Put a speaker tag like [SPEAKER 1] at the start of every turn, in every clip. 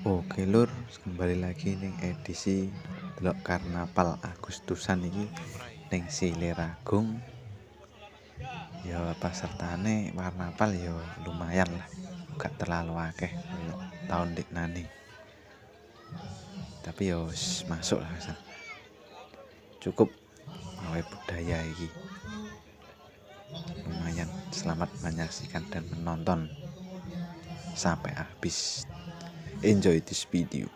[SPEAKER 1] Oke lur, kembali lagi ning edisi delok karnaval Agustusan iki ning Sileragung. Ya pesertane karnaval ya lumayan lah, gak terlalu akeh koyo tahun diknane. Tapi ya wis masuk lah San. Cukup gawe budaya iki. Lumayan, selamat menyaksikan dan menonton sampai habis. Enjoy this video.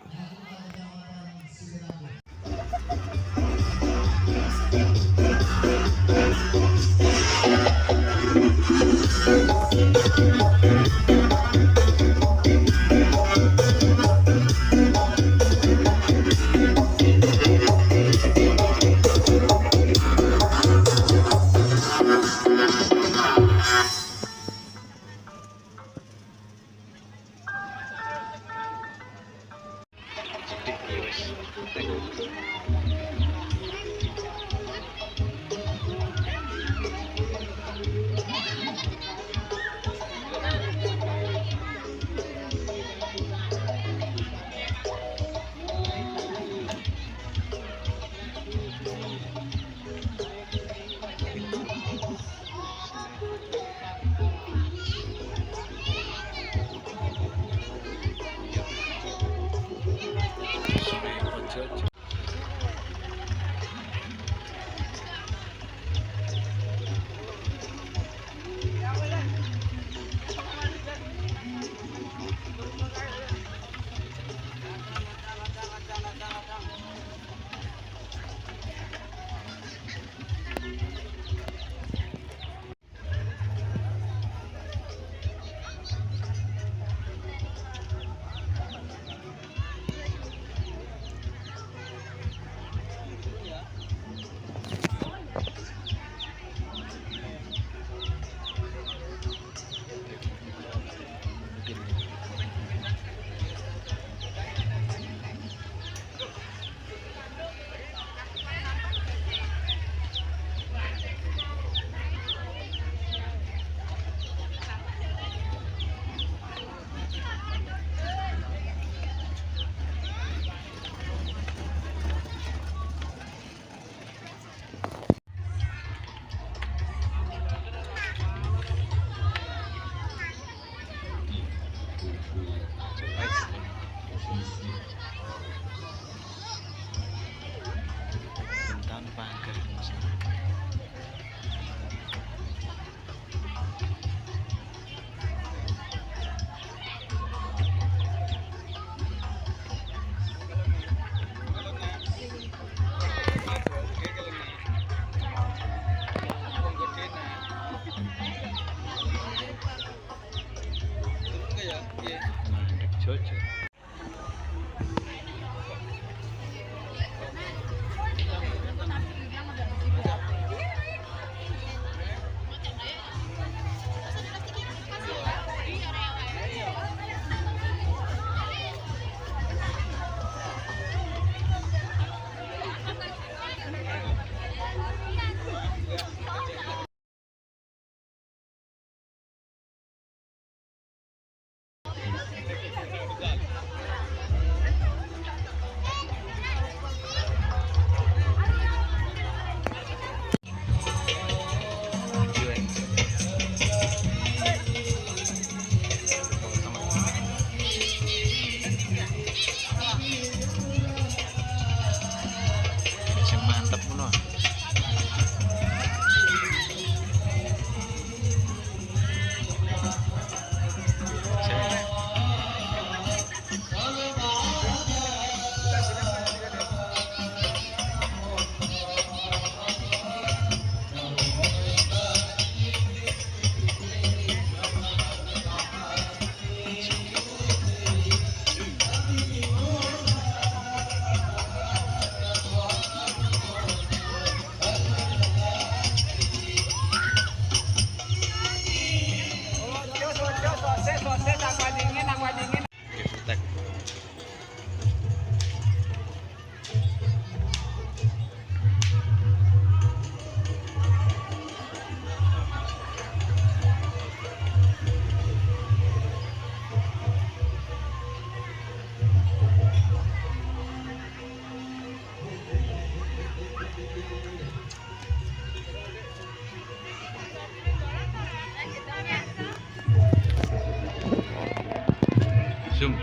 [SPEAKER 1] Zoom.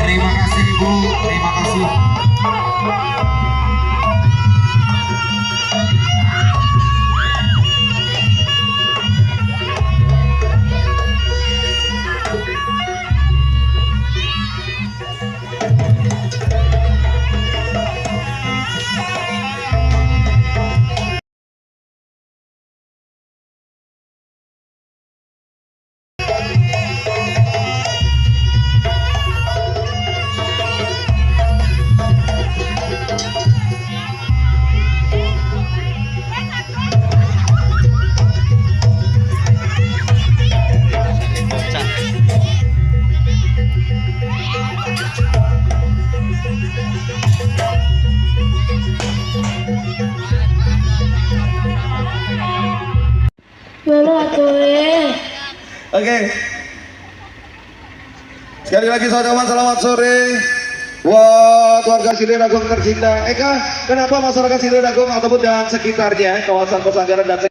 [SPEAKER 2] Terima kasih Ibu, terima kasih.
[SPEAKER 3] Oke. Sekali lagi sahabat, selamat sore buat warga Siliragung tercinta. Eka, kenapa masyarakat Siliragung ataupun dan sekitarnya kawasan Pesanggaran dan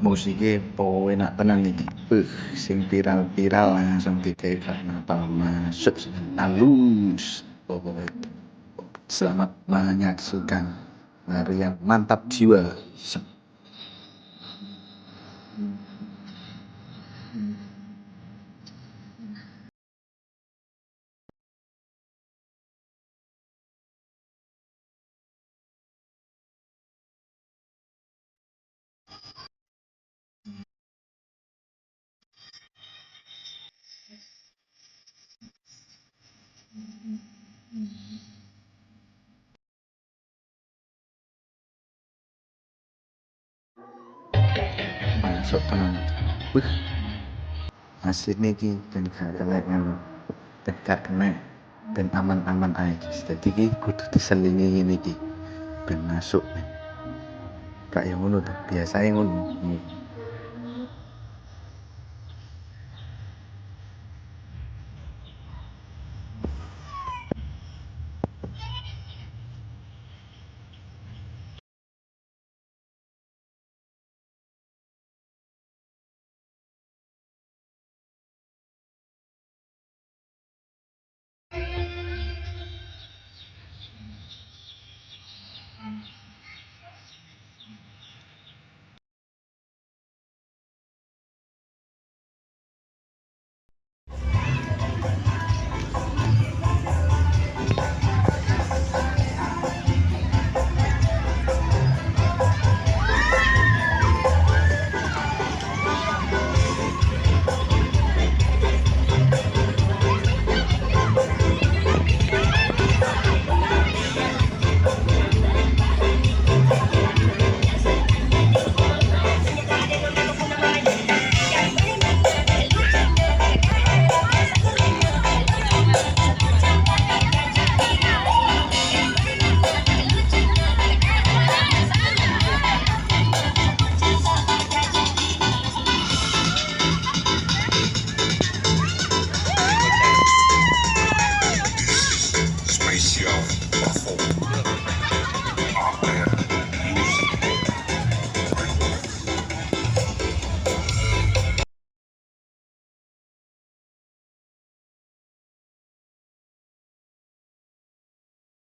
[SPEAKER 1] Musiknya powe enak tenan iki. Sing viral-viral langsung dikae karena masuk halus. Pokoknya selamat menyaksikan hari yang mantap jiwa. Masuk tenan. Asline iki ben gak kelek ngono. Ben gak kena, ben aman-aman ae. Dadi iki kudu diselingi ngene iki. Ben masuk. Kayak ngono ta, biasae ngono.